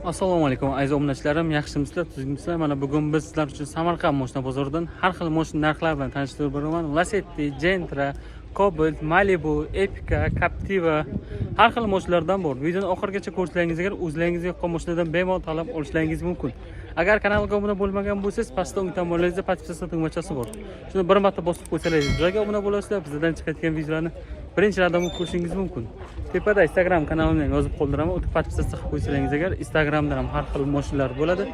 Assalomu alaykum aziz obunachilarim, yaxshimisizlar, tuzukmisizlar? Mana bugun biz sizlar uchun Samarqand mashina bozoridan har xil mashina narxlari bilan tanishtirib boraman. Lacetti, Gentra, Cobalt, Malibu, Epica, Captiva har xil mashinalardan bor. Videoni oxirigacha ko'rishlaringiz agar o'zlaringizga yoqqan mashinadan bemalol tanlab olishlaringiz mumkin. Agar kanalga obuna bo'lmagan bo'lsangiz, pastda o'ng tomoningizda podpiska tugmachasi bor. Shuni bir marta bosib qo'ysalaringiz, bizga obuna bo'lasizlar, bizdan chiqayotgan videolarni birinchilardan ko'rishingiz mumkin. Tepada Instagram kanalimni yozib qoldiraman. O'tib podpiska qilib qo'ysalaringiz agar Instagramdan ham har xil mashinalar bo'ladi.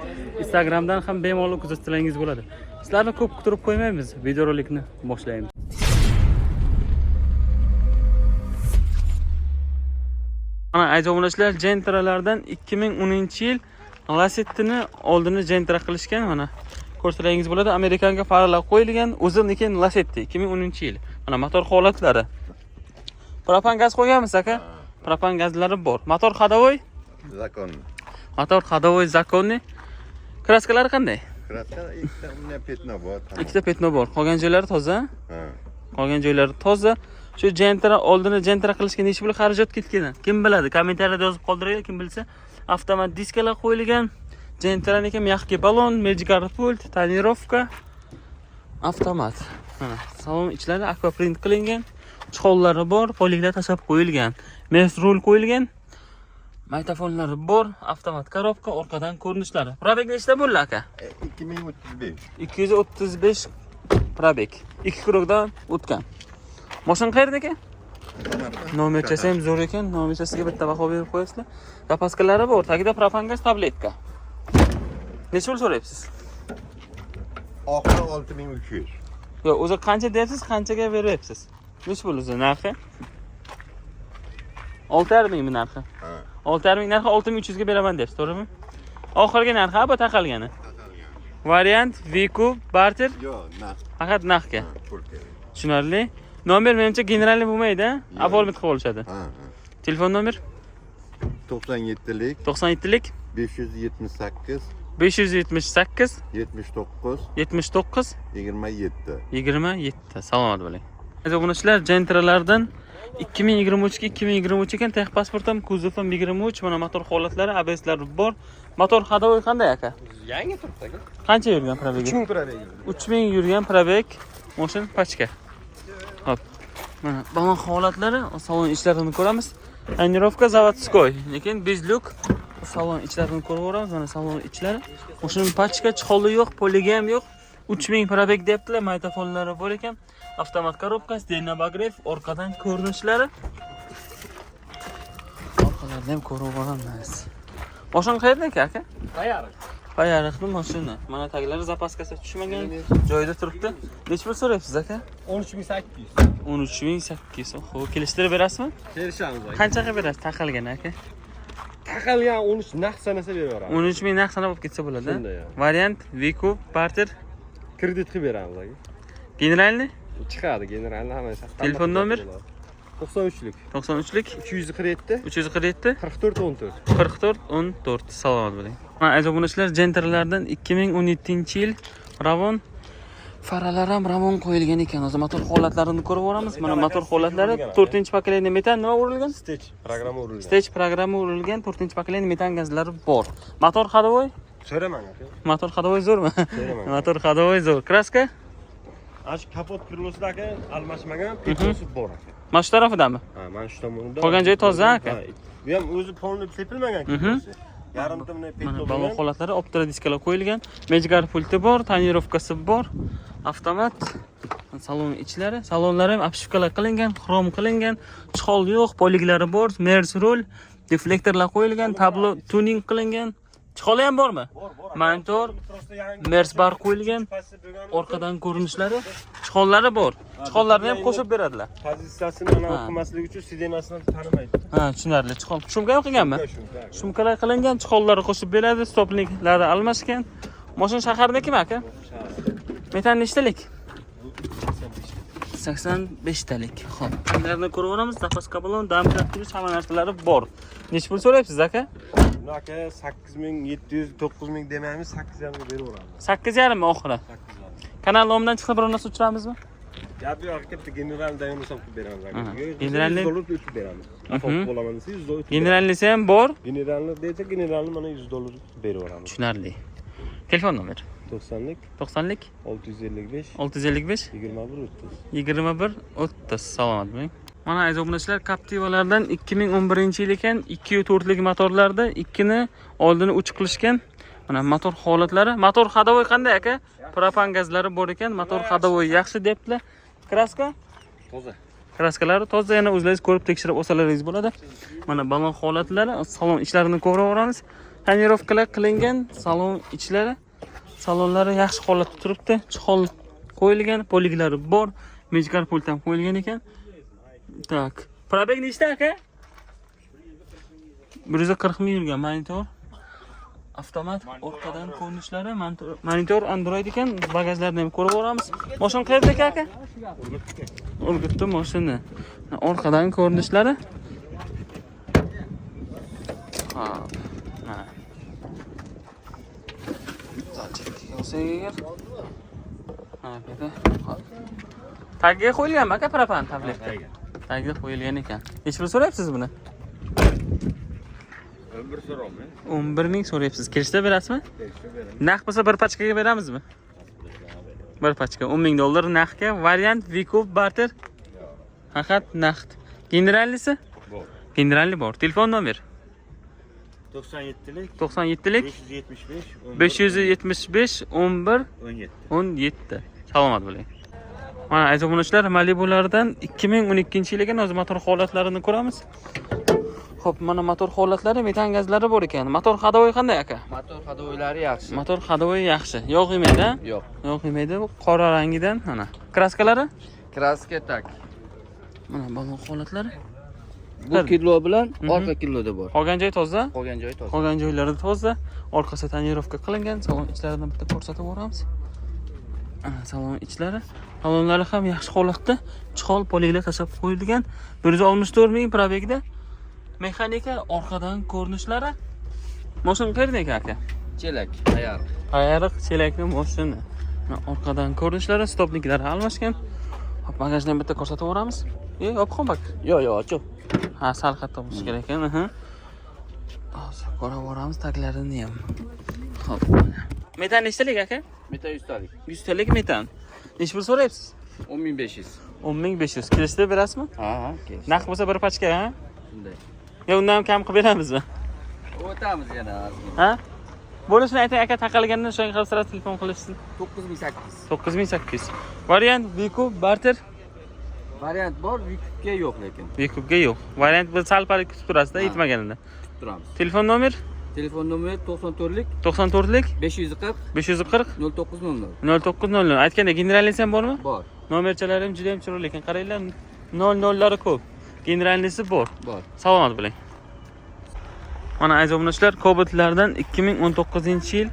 Instagramdan ham bemalol kuzatsalaringiz bo'ladi. Sizlarni ko'p kuttirib qo'ymaymiz. Videorolikni boshlaymiz. Mana aziz obunachilar, Gentralardan 2010-yil Lacetti'ni oldini Gentra qilishgan. Mana ko'rsalaringiz bo'ladi. Amerikanga faralar qo'yilgan, o'zimniki Lacetti 2010-yil. Mana motor holatlari. Propan gaz qo'yganmiz aka? Propan gazlari bor. Motor ходовой? Zakon. Motor ходовой zakonniy. Kraskalari qanday? Kraska ikkita petno bor. Ikkita petno bor. Qolgan joylari toza? Ha. Qolgan joylari toza. Shu Gentra oldini Gentra qilishga necha pul xarajat ketgan? Kim biladi? Kommentariyada yozib qoldiringlar, kim bilsa. Avtomat diskalar qo'yilgan. Gentra'niki mягкий balon, Magikarp pult, tonirovka, avtomat. Mana salon ichlari aquaprint qilingan. Chiqovlari bor, poliglar tashlab qo'yilgan. Mes rul qo'yilgan. Maytafonlari bor, avtomat korobka, orqadan ko'rinishlari. Probeg nechta bo'ldi aka? 2035. 235 probeg. 2 krokdan o'tgan. Mashina qayerda aka? Nomerchasi ham zo'r ekan. Nomerchasiga bitta baho berib qo'yasizlar. Zapaskalari bor, tagida propan gaz tabletka. Necha pul so'rayapsiz? Oxiri 6300. Yo'q, o'zi qancha deyapsiz, qanchaga beryapsiz? Necha pul o'zi narxi? 6,5 mi narxi? Ha. 6,5 narxi 6300 ga beraman deyapsiz, to'g'rimi? Oxirgi narxi bu taqalgani. Variant Viku barter. Yo'q, naqd. Faqat naqdga. Pul kerak. Tushunarli. Nomer menimcha generalniy bo'lmaydi, afolmet qilib olishadi. Ha. Telefon nomer 97lik 97lik 578 578 79 79 27. 27. Salomat bo'ling. Aziz obunachilar, Gentralardan 2023 ga 2023 ekan, tex pasport ham, kuzov ham 23. Mana motor holatlari, ABS'lari bor. Motor ходовой qanday aka? Yangi turibdi aka. Qancha yurgan probegi? 3000 probeg. 3000 yurgan probeg. Mashina pachka. Hop. Mana balon holatlari, salon ichlarini ko'ramiz. Tonirovka zavodskoy, lekin bezlyuk. Salon ichlarini ko'rib o'ramiz. Mana salon ichlari. Mashina pachka, chiqoli yo'q, poligi ham yo'q. 3000 probeg deyaptilar, maytafonlari bor ekan. Avtomat korobkasi, DNA bagrev, orqadan ko'rinishlari. Orqalarni ham ko'rib olamiz. Mashina qayerda aka? Qayariq. Qayariqni mashina. Mana taglari zapaskasi tushmagan joyida turibdi. Necha pul so'rayapsiz aka? 13800. 13800. Xo'p, kelishtirib berasizmi? Kelishamiz aka. Qanchaga berasiz taqalgan aka? Taqalgan 13 naqd sanasa beraveramiz. 13000 naqd sanab olib ketsa bo'ladi. Shunday ya. Variant Viku barter Kredit qilib beramiz aka. generalniy. Chiqadi generalni hammasi. Telefon nomer? 93lik 93lik 347 347 44 14. 44 14. Salomat bo'ling. Mana aziz obunachilar, Gentralardan 2017-yil Ravon faralar ham Ravon qo'yilgan ekan. O'zi motor holatlarini ko'rib o'ramiz. Mana motor holatlari 4-pokoleniya metan nima urilgan? Stage programma urilgan. Stage programma urilgan 4-pokoleniya metan gazlari bor. Motor ходовой? So'raman aka. Motor ходовой zo'rmi? So'raman. Motor ходовой zo'r. Kraska? Ash kapot krылоsidagi almashmagan petnosi bor aka. Mana shu tarafidami? Ha, mana shu tomonda. Qolgan joyi toza aka. Bu ham o'zi polni sepilmagan kroсы. Yarimta bunday Mana petno balon bilan. holatlari, optira diskalar qo'yilgan, Magikarp pulti bor, tonirovkasi bor, avtomat, salon ichlari, salonlari ham obshivkalar qilingan, xrom qilingan, chiqol yo'q, poliglari bor, Mers rul, deflektorlar qo'yilgan, tablo tuning qilingan. Chiqoli ham bormi? Monitor, Mers bar qo'yilgan, orqadan ko'rinishlari, chiqollari bor. Chiqollarni ham qo'shib beradilar. Pozitsiyasini anavi qilmaslik uchun sidenasini tanimaydi. Ha, tushunarli. Chiqol. Shumka ham qilganmi? Shumkalar qilingan, chiqollari qo'shib beradi, stopniklari almashgan. Mashina shahardakimi aka? Metan nechtalik? 85 talik. Xo'p. Ularni ko'rib olamiz. Zapaska balon, damper turish hamma narsalari bor. Necha pul so'rayapsiz aka? Buni aka 8700, 9000 demaymiz, 8,5 ga beraveramiz. 8,5 mi oxiri? 8,5. Kanal nomidan chiqsa bir narsa uchiramizmi? Gapi yo'q, katta general dayon hisob qilib beramiz. Generalni $100 o'tib beramiz. Afov bo'laman desa $100 o'tib. generallisi ham bor. Generalni desa generalni mana $100 beraveramiz. Tushunarli. Telefon nomer 90lik 90lik 655 655 21 30. 21 30. Salomat bo'ling. Mana aziz obunachilar, Captiva'lardan 2011-yil ekan, 2.4 lik motorlarda ikkini oldini uch qilishgan. Mana motor holatlari, motor ходовой qanday aka? Propan gazlari bor ekan, motor ходовой yaxshi debdilar. Kraska? Toza. Kraskalari toza, yana o'zlaringiz ko'rib tekshirib olsalaringiz bo'ladi. Mana balon holatlari, salon ichlarini ko'raveramiz. Tonirovkalar qilingan salon ichlari. Salonlari yaxshi holatda turibdi. Chihol qo'yilgan, poliglari bor, mejgar pult ham qo'yilgan ekan. Tak. Probeg nechta aka? 140 ming yurgan monitor. Avtomat orqadan ko'rinishlari, monitor Android ekan, bagajlarni ham ko'rib olamiz. Mashina qayerda aka? Urgutda mashina. Orqadan ko'rinishlari. Ha. Mana. Tagiga qo'yilganmi aka propan tabletda? Tagiga qo'yilgan ekan. Nech pul so'rayapsiz buni? 11 so'rayman. 11 ming so'rayapsiz. Kirishda berasizmi? Naq bo'lsa bir pachkaga beramizmi? Bir pachka $10,000 naqdga, variant Vikup barter. Faqat naqd. Generallisi? Bor. Generalli bor. Telefon nomer 97lik 97lik 575 575 11 17. Salomat bo'ling. Mana aziz obunachilar, Malibulardan 2012-yil ekan, o'zi motor holatlarini ko'ramiz. Xo'p, mana motor holatlari, metan gazlari bor ekan. Motor ходовой qanday aka? Motor ходовойлari yaxshi. Motor ходовой yaxshi. Yog' yemaydi, ha? Yo'q. Yog' yemaydi. Bu qora rangidan, mana. Kraskalari? Kraska tak. Mana balon holatlari. Bu kilo bilan orqa kiloda bor. Qolgan joy toza. Qolgan joyi toza. Qolgan joylari toza. Orqasi tonirovka qilingan. Salon ichlarini bitta ko'rsatib o'ramiz. Ana salon ichlari. Salonlari ham yaxshi holatda. Chihol poliglar tashlab qo'yilgan. 164 ming probegda. Mexanika orqadan ko'rinishlari. Mashina qayerda ekan aka? Chelak, ayar. Ayariq chelakli mashina. Orqadan ko'rinishlari, stopniklari almashgan. Hop, bagajni bitta ko'rsatib o'ramiz. Yopqon bak. Yo'q, ochiq. Ha, sal xato bo'lishi kerak ekan. Hozir ko'rib o'ramiz taklarini ham. Hop. Metan nechtalik aka? Meta 100 talik. 100 talik metan. Nech pul so'rayapsiz? 10500. 10500. Kirishda berasizmi? Ha, kelish. Naq bo'lsa bir pachka, ha? Shunday. Yo, undan ham kam qilib beramizmi? O'tamiz yana ozgina. Ha? Bo'lishini ayting aka, taqalgandan so'ng xavfsirab telefon qilishsin. 9800. 9800. Variant Vikup barter. Variant bor, Vikupga yo'q lekin. Vikupga yo'q. Variant biz sal pal kutib turasizda, yetmaganida. Turamiz. Telefon nomer Telefon nomeri 94lik 94lik 540 540 0900. 0900. Aytganda generallisi ham bormi? Bor. Nomerchalari ham juda ham chiroyli ekan. Qaranglar, 00lari ko'p. Generallisi bor. Bor. Salomat bo'ling. Mana aziz obunachilar, Cobalt-lardan 2019-yil.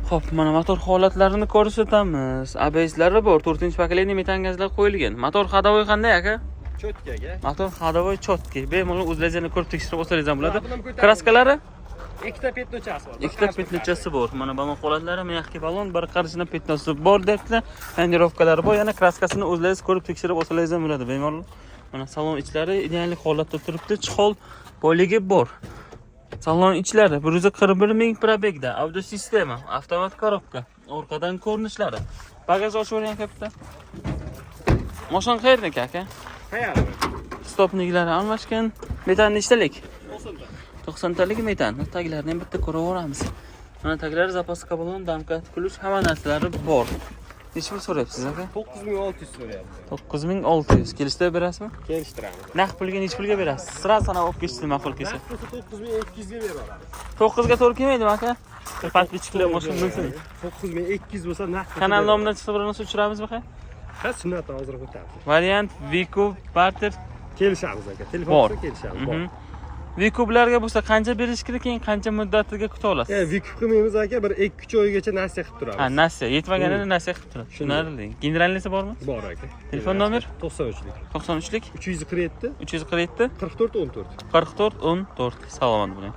Xo'p, mana motor holatlarini ko'rsatamiz. ABS-lari bor, 4-pokoleniya metan gazlar qo'yilgan. Motor ходовой qanday aka? Chotkaga. Motor ходовой chotki. Bemalol o'zlaringizni ko'rib tekshirib olsangiz ham bo'ladi. Kraskalari? Ikkita petnochasi bor. Ikkita petnochasi bor. Mana balon holatlari, mexki balon, bir qarishina petnochasi bor debdilar. Tonirovkalari bor. Yana kraskasini o'zlaringiz ko'rib tekshirib olsangiz ham bo'ladi. Bemalol. Mana salon ichlari ideal holatda turibdi. Chihol poligi bor. Salon ichlari 141 ming probegda. Audio sistema, avtomat korobka. Orqadan ko'rinishlari. Bagaj ochib kapitan. Mashina qayerda aka? Qayerda? Stopniklari almashgan. Metan nechtalik? 90 talik metan. Taglarini ham bitta ko'raveramiz. Mana taglari zapaska balon, damkat, ключ, hamma narsalari bor. Nech pul so'rayapsiz aka? 9600 so'rayapti. 9600. Kelishda berasizmi? Kelishtiramiz. Naq pulga nech pulga berasiz? Sira sanab olib ketishni ma'qul kelsa. 9200 ga beraveramiz. 9 ga to'g'ri kelmaydimi aka? Patlichklar mashina bo'lsin. 9200 bo'lsa naqd. Kanal nomidan chiqsa birini uchiramizmi aka? Ha, sunnat hozir o'tamiz. Variant Vikup barter Kelishamiz aka. bor. Telefonda kelishamiz. Bor. Vikuplarga bo'lsa qancha berish kerak, keyin qancha muddatiga kuta olasiz? Vikup qilmaymiz aka, bir 2-3 oygacha nasiya qilib turamiz. Ha, nasiya yetmaganini nasiya qilib turadi. Tushunarli. Generallisi bormi? Bor aka. Telefon nomer 93lik 93lik 347 347 44 14. 44 14. Salomat bo'ling.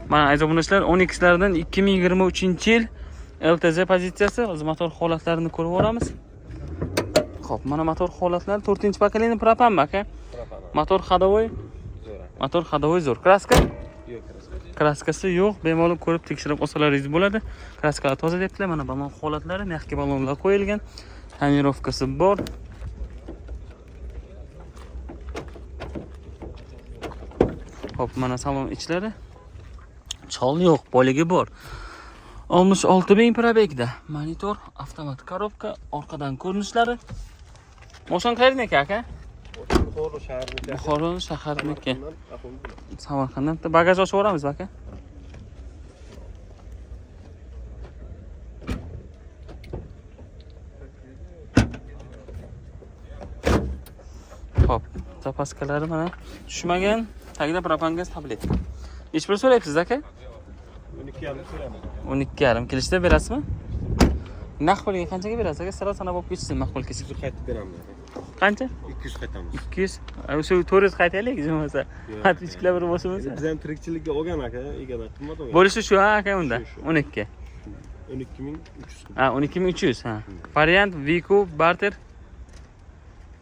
Mana aziz obunachilar, 10X'lardan 2023-yil LTZ pozitsiyasi. O'zi motor holatlarini ko'rib olamiz. Xo'p, mana motor holatlari 4-pokoleniya propanmi aka? Propan. Motor ходовой, Zo'r aka. motor ходовой zo'r. Kraska? Yo'q, kraska. Kraskasi yo'q, bemalol ko'rib tekshirib olsalaringiz bo'ladi. Kraskalar toza debdilar. Mana balon holatlari, mexga balonlar qo'yilgan. Tonirovkasi bor. Hop, mana salon ichlari. Chol yo'q, poligi bor. 66.000 probegda. Monitor, avtomat korobka, orqadan ko'rinishlari. Moshon qayerniki aka? Buxoro shaharniki. Buxoro shaharniki. Samarqanddan. Bagaj ochib yuboramiz aka. Hop, zapaskalari mana tushmagan. Tagida propan gaz tablet. Ish pul so'rayapsiz aka? 12,5 so'rayman. 12,5 kelishda berasizmi? Naqd pulga qanchaga berasiz aka? Sira sanab olib ketsin maqbul kelsin. 200 qaytib beramiz. Qancha? 200 qaytamiz. 200. O'sha 400 qaytaylik, bo'lmasa. Xat ichkilar bir bo'lsa bo'lsa. Biz ham tirikchilikka olgan aka, egadan qimmat olgan. Bo'lishi shu aka unda. 12. 12,300 Ha, 12,300 ha. Variant Vico barter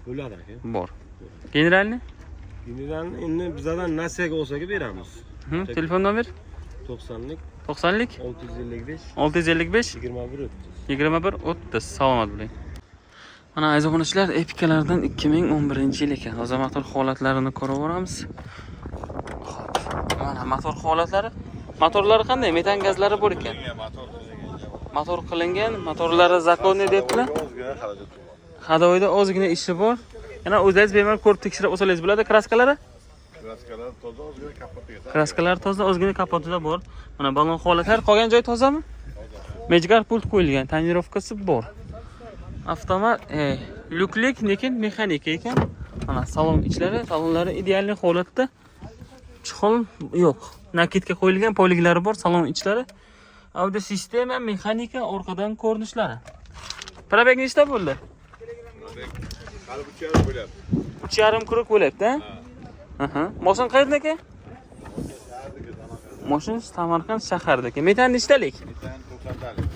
bo'ladi aka. bor. Generalni? Generalni endi bizdan nasiyaga olsaga beramiz. Telefon nomer? 90lik 90lik 655 655 21 21 30. Salomat bo'ling. Mana aziz obunachilar, Epikalardan 2011-yil ekan. Hozir motor holatlarini ko'rib boramiz. Xo'p. Mana motor holatlari. Motorlari qanday? Metan gazlari bor ekan. Motor qilingan, motorlari zakonniy debdilar. Ходовойda ozgina ishi bor. Yana o'zingiz bemalol ko'rib tekshirib olsangiz bo'ladi. Kraskalari? Kraskalar toza, ozgina kapotiga. Kraskalar toza, ozgina kapotida bor. Mana balon holatlar, qolgan joy tozami? Mejgar pult qo'yilgan, tonirovkasi bor. Avtomat, lyuklik, lekin mexanika ekan. Mana salon ichlari, salonlari ideal holatda. Chixol yo'q. Nakidga qo'yilgan poliglari bor, salon ichlari. Audio sistema, mexanika, orqadan ko'rinishlari. Probeg nechta bo'ldi? Hali 3,5 bo'lyapti. 3,5 kuruk bo'lyapti, ha? Moshin qayerdaki? Moshin Samarqand shahardagi. Metan nechtalik? 90talik.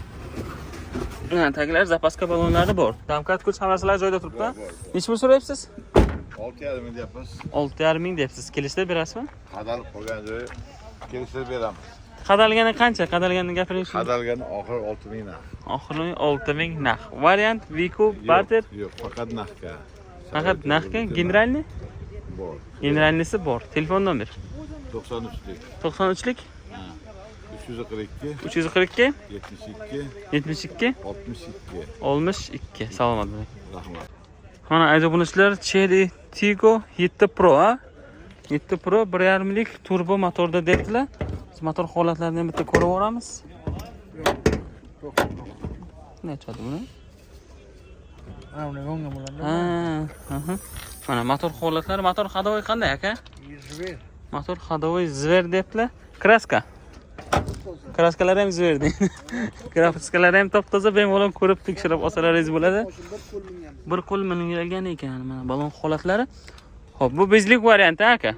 Ha, taglar zapaska balonlari bor. Damkat kuch hammalar joyida turibdi. Necha pul so'rayapsiz? 6,5 ming deyapmiz. 6,5 ming deyapsiz. Kelishda berasizmi? Qadalib qolgan joyi kelishib beramiz. Qadalgani qancha? Qadalganini gapiring. Qadalgani oxiri 6 ming narx. Oxiri 6 ming narx. Variant Vico barter. Yo'q, faqat narxga. Faqat narxga generalni? Bor. Generalnisi bor. Telefon nomer? 93lik. 93lik 342 342 72 72 62. 62. Salomat bo'ling. Rahmat. Mana aziz obunachilar, Chery Tiggo 7 Pro, 7 Pro 1,5 lik turbo motorda debdilar. Biz motor holatlarini ham bitta ko'rib olamiz. Nechadi buni? Ha. Mana motor holatlari, motor ходовой qanday aka? Zver. Motor ходовой Zver debdilar. Kraska. Kraskalar ham Zver deydi. Kraskalar ham top-toza, bemalol ko'rib tekshirib olsalaringiz bo'ladi. Bir qo'l minilgan ekan mana balon holatlari. Xo'p, bu bezlik varianti aka.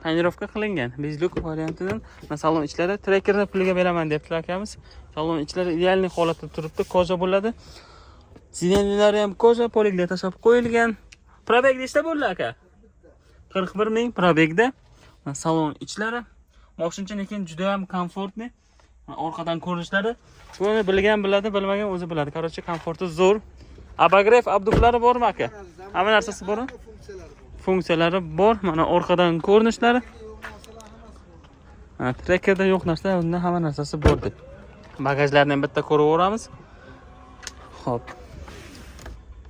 Tonirovka qilingan. Bezlik variantidan salon ichlari trackerni puliga beraman debdilar akamiz. Salon ichlari ideal holatda turibdi, ko'za bo'ladi. Zinelilari ham ko'za, poliglar tashab qo'yilgan. Probeg nechta bo'ldi aka? 41 ming probegda. Salon ichlari moshincha lekin juda ham komfortli. Orqadan ko'rinishlari. Buni bilgan biladi, bilmagan o'zi biladi. Короче, komforti zo'r. Abagrev abduflari bormi aka? Hamma narsasi bormi? Funksiyalari bor. Mana orqadan ko'rinishlari. Ha, trackerda yo'q narsa, unda hamma narsasi bor deb. Bagajlarni ham bitta ko'rib o'ramiz. Xo'p.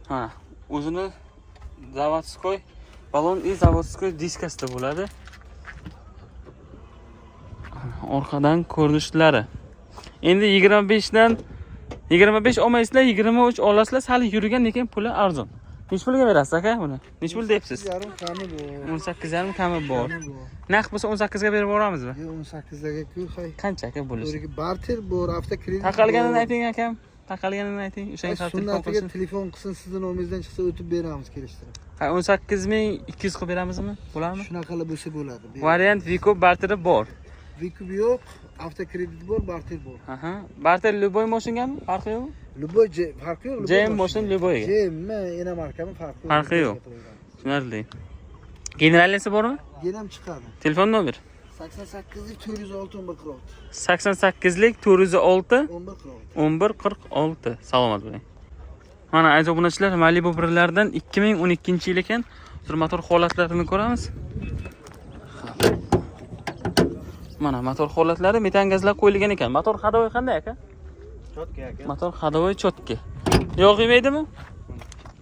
Ha, o'zini zavodskoy balon и zavodskoy diskasida bo'ladi. Orqadan ko'rinishlari. Endi 25 olmaysizlar, 23 olasizlar, sal yurgan lekin puli arzon. Nech pulga berasiz aka buni? Nech pul deyapsiz? 18,5 kami bor. 18,5 kami bor. Naqd bo'lsa 18 ga berib yuboramizmi? 18 ga ku, hay. Qancha aka bo'lishi? O'rga barter bor, hafta kredit. Taqalganini ayting akam. Taqalganini ayting. O'sha Sunnatiga telefon qilsin, sizning nomingizdan chiqsa o'tib beramiz kelishtirib. Ha, 18,200 qilib beramizmi? Bo'ladimi? Shunaqalar bo'lsa bo'ladi. Variant Vico barteri bor. Viku yo'q, Avtokredit bor, barter bor. Aha. Barter любой moshingami? Farqi yo'q. Любой farqi yo'q. JM motion любой. JM inomarkami farqi yo'q. Farqi yo'q. Tushunarli. Generallisi bormi? Genam chiqadi. Telefon nomer 88lik 406 1146. 88lik 406 1146. 1146. Salomat bo'ling. Mana aziz obunachilar, Malibu 1lardan 2012-yil ekan. Hozir motor holatlarini ko'ramiz. Mana motor holatlari metan gazlar qo'yilgan ekan. Motor ходовой qanday aka? Chotka aka. Motor ходовой chotka. Yog' yemaydimi?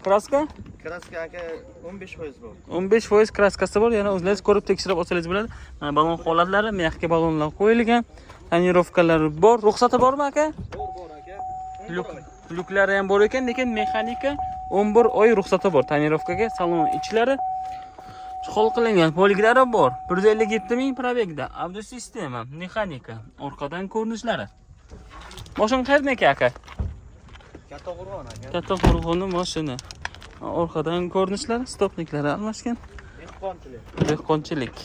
Kraska? Kraska aka 15% bor. 15% kraskasi bor. Yana o'zingiz ko'rib tekshirib olsangiz bo'ladi. Mana balon holatlari, mexga balonlar qo'yilgan. Tonirovkalari bor. Ruxsati bormi aka? Bor aka. Luklari ham bor ekan, lekin mexanika 11 oy ruxsati bor. Tonirovkaga salon ichlari chol qilingan, poliglari bor. 157 ming probegda. Avto sistema, mexanika, orqadan ko'rinishlari. Mashina qayerniki aka? Katta Qo'rg'on aka. Katta Qo'rg'onning mashina. Orqadan ko'rinishlari, stopniklari almashgan. Dehqonchilik.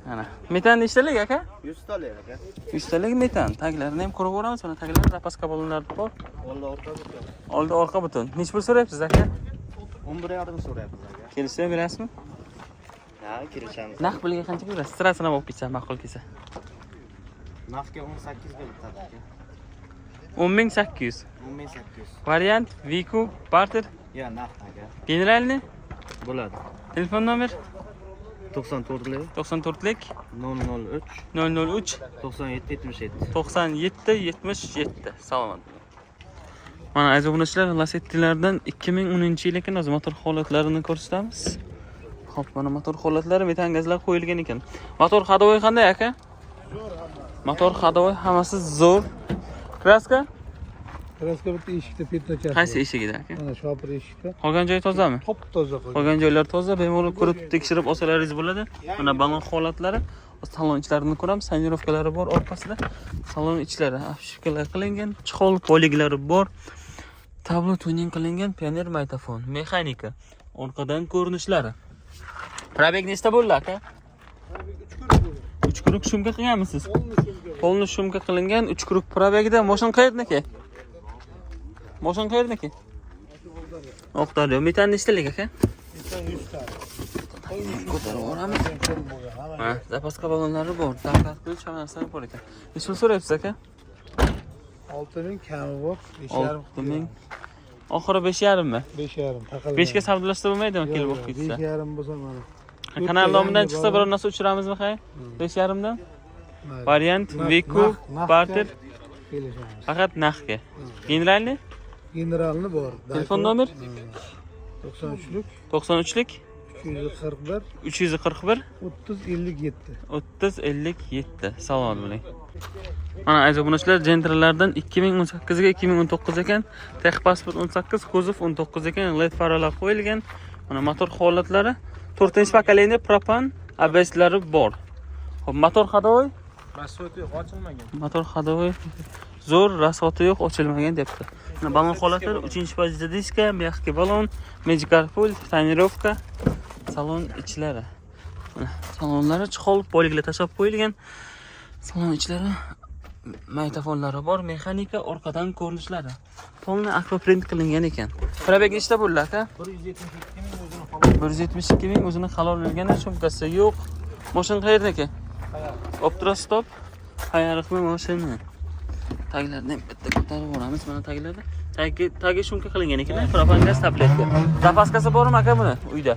Mana, metan nechtalik aka? 100 talik aka. 100 talik metan. Taglarini ham ko'rib ko'ramiz. Mana taglarda zapaska balonlar bor. Oldi orqa butun. Oldi orqa butun. Nech pul so'rayapsiz aka? 11.5 so'rayapmiz aka. Kelishib berasizmi? Ha, kelishamiz. Naq pulga qancha berasiz? Sirasini olib ketsa, ma'qul kelsa. Naqdga 18 ga bitadi aka. 10800. 10800. Variant Viku barter Ya, naqd aka. generalni. Bo'ladi. Telefon nomer 94lik 94lik 003 003 97 77. 97 77. Salomat. Mana aziz obunachilar, Lacetti'lardan 2010-yil ekan, o'z motor holatlarini ko'rsatamiz. Xo'p, mana motor holatlari metan gazlar qo'yilgan ekan. Motor ходовой qanday aka? Motor ходовой hammasi zo'r. Kraska? Kraska bitta eshikda petnochasi. Qaysi eshigida aka? Mana shopir eshikda. Qolgan joyi tozami? Top toza qo'ygan. Qolgan joylar toza, bemalol ko'rib tekshirib olsalaringiz bo'ladi. Mana balon holatlari, salon ichlarini ko'ramiz, tonirovkalari bor orqasida. Salon ichlari afishkalar qilingan, chol poliglari bor. Tablo tuning qilingan pioner magnitofon, mexanika, orqadan ko'rinishlari. Probeg nechta bo'ldi aka? 3 kruk shumka qilganmisiz? Polni shumka qilingan 3 kruk probegida. Mashina qayerniki? Mashina qayerniki? Oqdaryo. Metan nechtalik aka? Metan 100 ta. Ko'tarib olamiz. Ha, zapaska balonlari bor. Davlat qilish hammasi bor ekan. Nech pul so'rayapsiz aka? 6000 kami bor. 6000. Oxiri 5,5 mi? 5,5 taqalgan. 5 ga savdolashsa bo'lmaydimi? Kelib olib ketsa. 5,5 bo'lsa mana. Kanal nomidan chiqsa biror narsa uchiramizmi xay? 5,5 dan? Variant Viku barter Kelishamiz. faqat naqdga. Generalni? Generalni bor. Telefon nomer 93lik 93lik 341 341 3057. 3057. Salomat bo'ling. Mana aziz obunachilar, Gentralardan 2018 ga 2019 ekan. Texpasport 18, kuzov 19 ekan. LED faralar qo'yilgan. Mana motor holatlari 4-pokoleniya propan ABS'lari bor. Xo'p, motor ходовой? Rasvoti yo'q, ochilmagan. Motor ходовой zo'r, rasvoti yo'q, ochilmagan debdi. Mana balon holatlari 3-pozitsiya diska, mexga balon, Magic pul, tonirovka, salon ichlari. Mana salonlari chol poliglar tashab qo'yilgan. Salon ichlari magnitofonlari bor, mexanika, orqadan ko'rinishlari. Polni akvaprint qilingan ekan. Probeg nechta bo'ldi aka? 172 ming o'zini halol bo'lgani, shumkasi yo'q. Mashina qayerniki? Optrostop, hayariqli mashina. Taglarni bitta ko'tarib olamiz, mana taglarda. Tagi shumka qilingan ekan, propan gaz tabletka. Zapaskasi bormi aka buni uyda?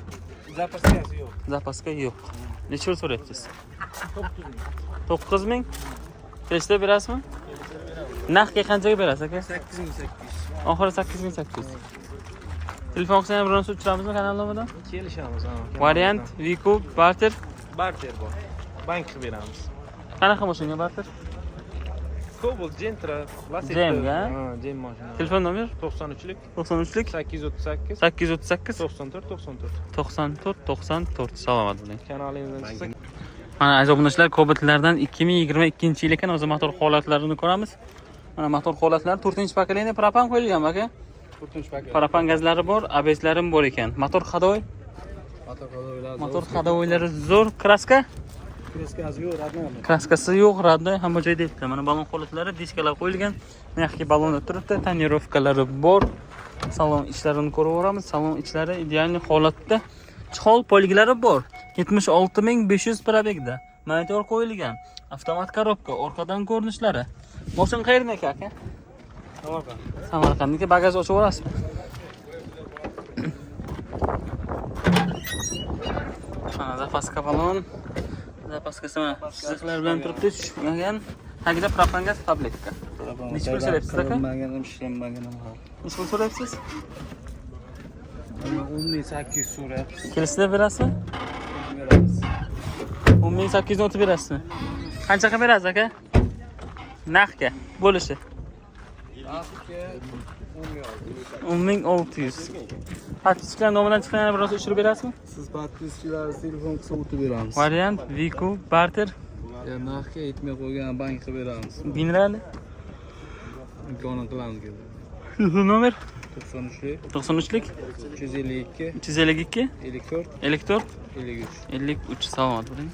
Zapaskasi yo'q. Zapaska yo'q. Necha pul so'rayapsiz? 9000. Teshda berasizmi? Naqdga qanchaga berasiz aka? 8800. Oxiri 8800. Telefon qilsam biror narsa uchiramizmi kanal nomidan? Kelishamiz ha. Variant Viku barter. Barter bor. Bank qilib beramiz. Qanaqa mashina barter? Cobalt Gentra Lacetti. Jemga? Ha, Jem mashina. Telefon nomer 93lik 93lik 838 838 94 94. 94 94. Salomat bo'ling. Kanalingizdan chiqsak Mana aziz obunachilar, Cobaltlardan 2022-yil ekan, o'zi motor holatlarini ko'ramiz. Mana motor holatlari 4-pokoleniya propan qo'yilgan aka. 4-paket. Propan gazlari bor, ABS'lari bor ekan. Motor ходовой? Motor ходовойлari zo'r. Kraska? Kraskasi yo'q, radnoy. Kraskasi yo'q, radnoy, hamma joyda debdi. Mana balon holatlari, diskalar qo'yilgan. Mexki balonda turibdi, tonirovkalari bor. Salon ishlarini ko'raveramiz. Salon ichlari ideal holatda. Chol poliglari bor. 76500 probegda. Monitor qo'yilgan. Avtomat korobka, orqadan ko'rinishlari. Mosin qayerdan aka? Samarqand. Samarqandniki bagaj ochib o'rasizmi? Mana zapaska balon. Zapaskasi mana chiziqlar bilan turibdi, tushmagan. Tagida propan gaz tabletka. Necha pul so'rayapsiz aka? Qilmaganim, ishlanmaganim bor. Necha pul so'rayapsiz? 10800 so'rayapsiz. Kelishda berasizmi? 10800 o'tib berasizmi? Qanchaga berasiz aka? Naqdga bo'lishi. 10600. Podpiskalar nomidan chiqqan yana biroz ushurib berasizmi? Siz podpiskalarni telefon qilsa o'tib beramiz. Variant Viku barter Narxga yetmay qo'ygan bankga beramiz. general Imkonni qilamiz dedi. nomer 93lik 93lik 352 352 54 elektor 53. 53 salomat bo'ling.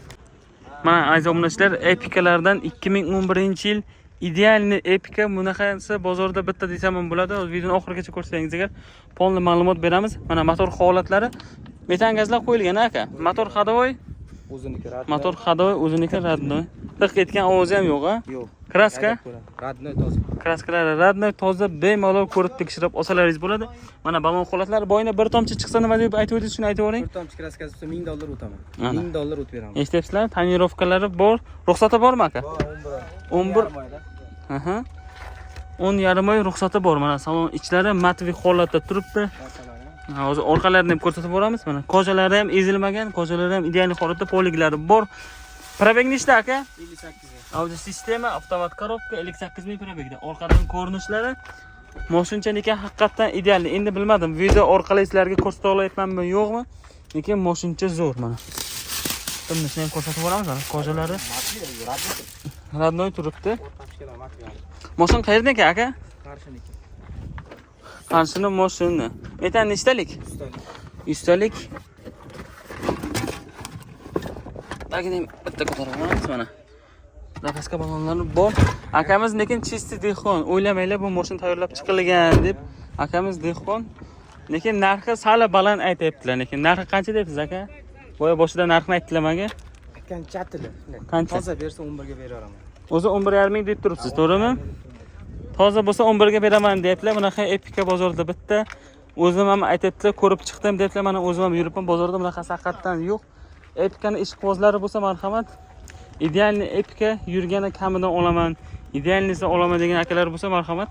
Mana aziz obunachilar, Epicalardan 2011-yil idealni Epica bunaqasi bozorda bitta desam ham bo'ladi. Videoni oxirigacha ko'rsangiz agar polni ma'lumot beramiz. Mana motor holatlari metan gazlar qo'yilgan aka. Motor hadovoy, O'ziniki radnoy. motor hadovoy o'ziniki radnoy. Tiq etgan ovozi ham yo'q, a? Yo'q. Kraska, Radnoy toza. kraskalari radnoy toza, bemalol ko'rib tekshirib olsalaringiz bo'ladi. Mana balon holatlari boyina bir tomchi chiqsa nima deb aytib o'tdingiz, shuni aytib o'ring. Bir tomchi kraskasi bo'lsa $1000 o'taman. Ana. $1000 o'tib beraman. Eshityapsizlar? Tonirovkalari bor. Ruxsati bormi aka? 11. Aha. 10,5 oy ruxsati bor. Mana salon ichlari matvi holatda turibdi. Hozir orqalarini ham ko'rsatib boramiz. Mana kojalari ham ezilmagan, kojalari ham ideal holatda, poliglari bor. Probeg nechta aka? 58. Audio sistema, avtomat korobka, 58000 probegda. Orqadan ko'rinishlari moshinchani ekan haqiqatan ideal. Endi bilmadim, video orqali sizlarga ko'rsata olayapmanmi, yo'qmi? Lekin moshincha zo'r mana. Buni ham ko'rsatib boramiz mana. Kojalari radnoy turibdi. Moshin qayerdan ekan aka? Qarshiniki. Qarshini moshini. Metan nechtalik? Ustalik. Bagini bitta ko'tarib olamiz mana. Zapaska balonlari bor. Akamiz lekin chisti dehqon. O'ylamaylar bu mashina tayyorlab chiqilgan deb. Akamiz dehqon. Lekin narxi sal baland aytayaptilar. Lekin narxi qancha deyapsiz aka? Boya boshida narxni aytdilar menga. Qancha tili? Qancha? Toza bersa 11 ga beraveraman. O'zi 11,5 ming deb turibsiz, to'g'rimi? Toza bo'lsa 11 ga beraman deyaptilar. Bunaqa Epica bozorda bitta. O'zim ham aytibdilar, ko'rib chiqdim deyaptilar. Mana o'zim ham yuribman bozorda, bunaqa haqiqatan yo'q. Epica'ning ishqibozlari bo'lsa marhamat. Idealni Epica yurgani kamidan olaman. Idealnisi olaman degan akalar bo'lsa marhamat.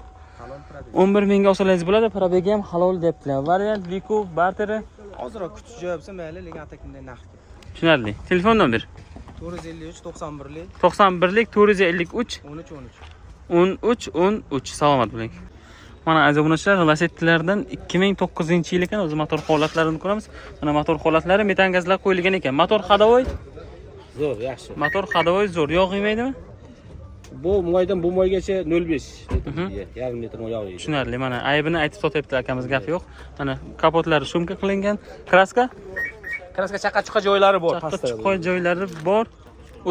11 mingga olsangiz bo'ladi. Probegi ham halol deyaptilar. Variant Viku barteri. Ozroq kutish joyi bo'lsa mayli, lekin atakinday narx. Tushunarli. Telefon nomer 453 91lik 91lik 453 13 salomat bo'ling. Mana aziz obunachilar, Lasettilardan 2009-yil ekan, o'zi motor holatlarini ko'ramiz. Mana motor holatlari metan gazlar qo'yilgan ekan. Motor hadovoy zo'r, yaxshi. Motor hadovoy zo'r, yog' yemaydimi? Bu moydan bu moygacha 0,5 yarim litr yog' yeydi. Tushunarli. Mana aybini aytib sotyapti akamiz, gap yo'q. Mana kapotlari shumka qilingan. Kraska? Kraska chaqa-chuqa joylari bor, pastda. Chaqa-chuqa joylari bor.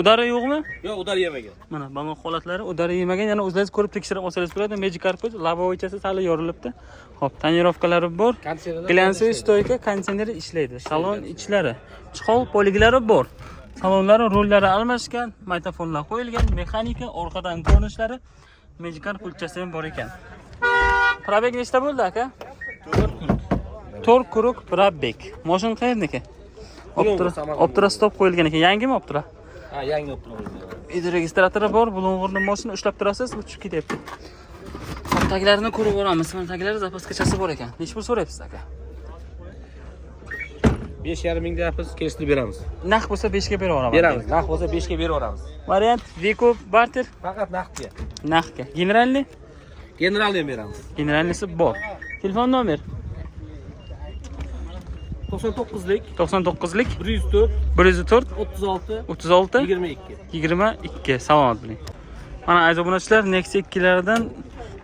Udari yo'qmi? Yo'q, udar yemagan. Mana balon holatlari udari yemagan. Yana o'zingiz ko'rib tekshirib olsangiz bo'ladi. Magic Carpet lavovichasi sal yorilibdi. Xo'p, tonirovkalari bor. Glansiy stoyka, konditsioneri ishlaydi. Salon ichlari, chol poliglari bor. Salonlari, rullari almashgan, magnitofonlar qo'yilgan, mexanika, orqadan ko'rinishlari, Magic Carpet pulchasi ham bor ekan. Probeg nechta bo'ldi aka? 4 quruq probeg. Mashina qayerniki? Optra stop qo'yilgan ekan. Yangimi Optra? Ha, yangi Optra qo'yilgan. Edi registratori bor, bulung'urni mashina ushlab turasiz, uchib ketyapti. Taglarini ko'rib olamiz. Mana taglari zapaskachasi bor ekan. Nech pul so'rayapsiz aka? 5,5 ming deyapmiz, kelishtirib beramiz. Naq bo'lsa 5 ga berib olaman. Beramiz. Naq bo'lsa 5 ga berib yuboramiz. Variant Viku barter Faqat naqdga. naqdga. Generalni? Generalni ham beramiz. Generalnisi bor. Telefon nomer 99lik 99lik 104 104 36 36 22. 22. Salomat bo'ling. Mana aziz obunachilar, Nexia 2lardan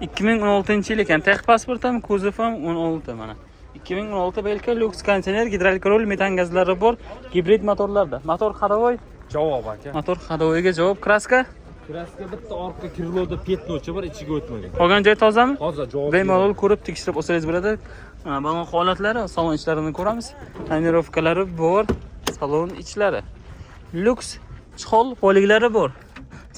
2016-yil ekan. Tex pasport ham, kuzov ham 16 mana. 2016 belki Lux konditsioner, gidrolik rul, metan gazlari bor, gibrid motorlarda. Motor hadovoy Javob aka. Motor ходовойga javob, kraska. Kraska bitta orqa kriloda petnochi bor, ichiga o'tmagan. Qolgan joy tozami? Hozir javob. Bemalol ko'rib tekshirib olsangiz bo'ladi. Mana balon holatlari, salon ichlarini ko'ramiz. Tonirovkalari bor, salon ichlari. Luks chol poliklari bor.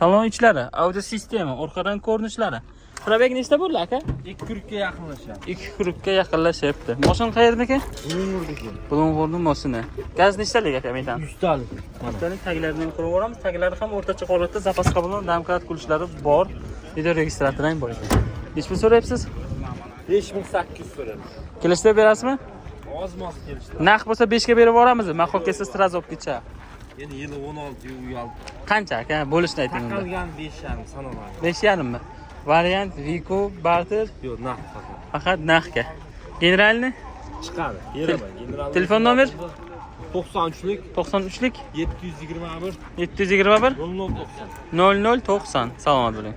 Salon ichlari, audio sistema, orqadan ko'rinishlari. Probeg nechta bo'ldi aka? 2 kurukka yaqinlashyapti. 2 kurukka yaqinlashyapti. Mashina qayerniki? Bulung'urdiki. Bulung'urning mashina. Gaz nechtalik aka metan? 100 talik. Talik taglarini ham ko'rib ko'ramiz. Taglari ham o'rtacha holatda zapaska bilan damkat kulishlari bor. Video registratori ham bor ekan. Nechta so'rayapsiz? 5800 so'raymiz. Kelishda berasizmi? Ozmoz kelishdi. Narx bo'lsa 5 ga berib yuboramizmi? Ma'qul kelsa sraz olib ketcha. Endi yili 16 uyal. Qancha aka? Bo'lishni ayting unda. Taqalgan 5,5 sanoqlar. 5,5 mi? Variant Vico barter Yo'q, naqd faqat. faqat narxga. Generalni Chiqadi. Beraman. General. telefon nomer 93lik 93lik 721 721 0090. 0090. Salomat bo'ling.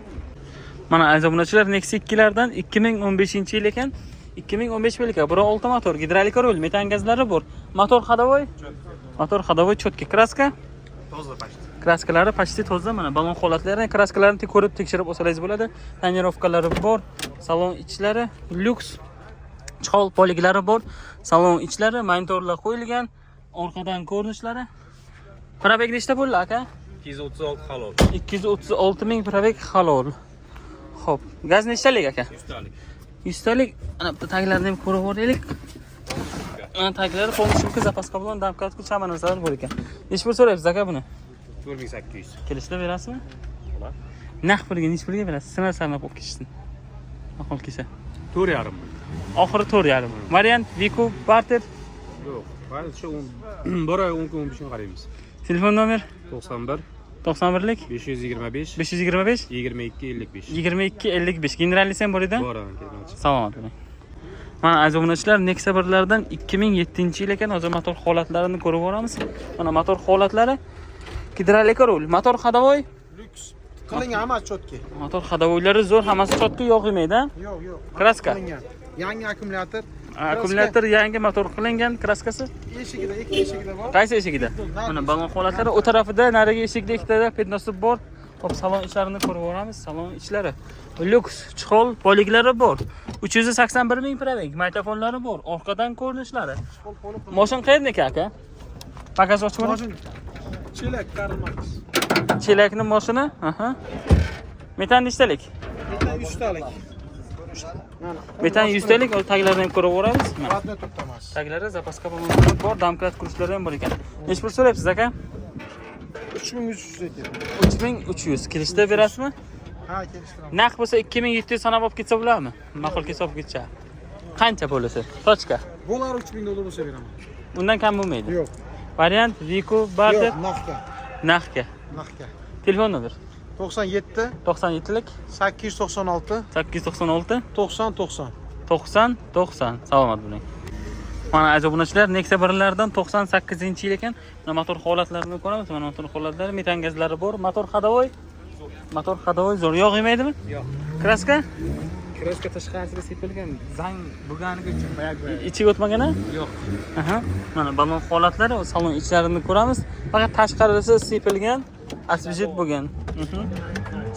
Mana aziz obunachilar, Nexia 2 lardan 2015-yil ekan. 2015 yil ekan. Bura 6 motor, gidrolik rul, metan gazlari bor. Motor ходовой. Motor ходовой cho'tka. Kraska. Toza pashti. Kraskalari почти toza. Mana balon holatlari, kraskalarini ko'rib tekshirib olsangiz bo'ladi. Tonirovkalari bor, salon ichlari, luks chol poliklari bor, salon ichlari, monitorlar qo'yilgan, orqadan ko'rinishlari. Probeg nechta bo'ldi aka? 236 halol. 236 ming probeg halol. Xo'p, gaz nechtalik aka? 100 talik. 100 talik. Ana bitta taglarini ham ko'rib o'raylik. Ana taglari polishimka zapaska bilan damkat kuch hamma narsalar bor ekan. Nech pul so'rayapsiz aka buni? 4800. Kelishda berasizmi? Xo'p. Naq pulga nech pulga berasiz? Sinab sanab olib ketishsin. Ma'qul kelsa. 4,5. Oxiri 4,5. Variant Vico barter. Yo'q. Mana shu 1 oy 10 kun 15 kun qaraymiz. Telefon nomer 91 91lik 525 525 22 55. 22 55. Generalisi ham bor edi. Bor aka. Salomat bo'ling. Mana aziz obunachilar, Nexia 1 lardan 2007-yil ekan. Hozir motor holatlarini ko'rib boramiz. Mana motor holatlari gidrolik rul, motor ходовой, Lyuks. Qilingan hammasi cho'tki. motor ходовойлari zo'r, hammasi cho'tki, yog' yemaydi. Yo'q, yo'q. Kraska. Qilingan. Yangi akkumulyator. Akkumulyator yangi, motor qilingan, kraskasi Eshigida, ikki eshigida bor. qaysi eshigida? Mana balon holatlari o tarafida, narigi eshikda ikkita petnosi bor. Hop, salon ichlarini ko'rib boramiz. Salon ichlari luks, chol poliklari bor. 381 ming probeg, mikrofonlari bor, orqadan ko'rinishlari. Mashina qayerniki aka? Bagaj ochib ko'ring. Chelak Karl Max. Chelakning mashina, aha. Metan nechtalik? Metan 100 talik. Mana. Metan 100 talik, o taglarini ham ko'rib boramiz. Mana Radni to'xtamas. taglari zapaska bor, damkat kulishlari ham bor ekan. Nech pul so'rayapsiz aka? 3300 ekan. 3300. Kelishda berasizmi? Ha, kelishtiraman. Naq bo'lsa 2700 sanab olib ketsa bo'ladimi? Ma'qul kelsa olib ketsa. Qancha bo'lsa? Tochka. Bo'lar $3000 bo'lsa beraman. Undan kam bo'lmaydi. Yo'q. Variant Vico barter Yo'q, naqdga. narxga. Naqdga. Telefon nomer 97 97lik 896 896 90 90. 90 90. Salomat bo'ling. Mana aziz obunachilar, Nexia 1 lardan 98-yil ekan. Mana motor holatlarini ko'ramiz. Mana motor holatlari, metan gazlari bor, motor ходовой. Motor ходовой zo'r, yog' yemaydimi? Yo'q. Kraska? Kraska tashqarisiga sepilgan, zang bo'lganiga uchun boyagi. Ichiga o'tmagan-a? Yo'q. Aha. Mana balon holatlari, salon ichlarini ko'ramiz. Faqat tashqarisi sepilgan, asbjit bo'lgan.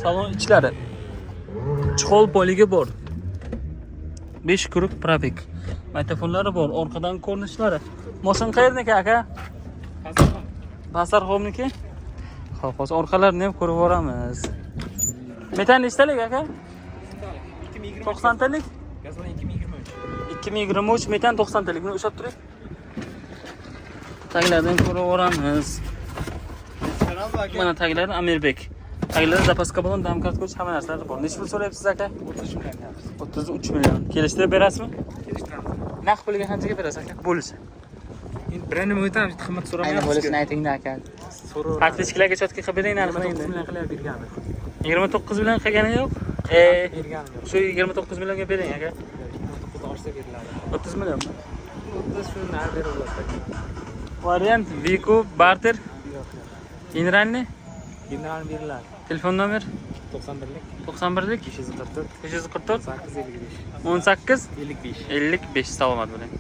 Salon ichlari. Chol poligi bor. 5 kuruk probeg. Mikrofonlari bor, orqadan ko'rinishlari. Mashina qayerniki aka? Basarxomniki? Xo'p, hozir orqalarini ham ko'rib boramiz. Metan nechtalik aka? 90 talik? Gazlan 2023. 2023 metan 90 talikni ushlab turing. Taglardan ko'rib boramiz. Mana taglari Amirbek. Taglari zapaska bilan damkat ko'ch hamma narsalari bor. Nech pul so'rayapsiz aka? 33 million. Kelishda berasizmi? Kelishtiramiz. Naq pulga qanchaga berasiz aka? Bo'lishi. Endi brendni o'tamiz, qimmat so'ramayapmiz. Bo'lishini aytingda aka. Kartochkalarga chotka qilib bering, narxini endi. 29 million qilib bergandi. 29 million qilgani yo'q. Bergani yo'q. Shu 29 millionga bering aka. 30 orsa beriladi. 30 million. 30 shuni narx beriladi. Variant Vico barter. Generalni General beriladi. telefon nomer 91lik 91lik 544 544 855 18 55. 55. Salomat bo'ling.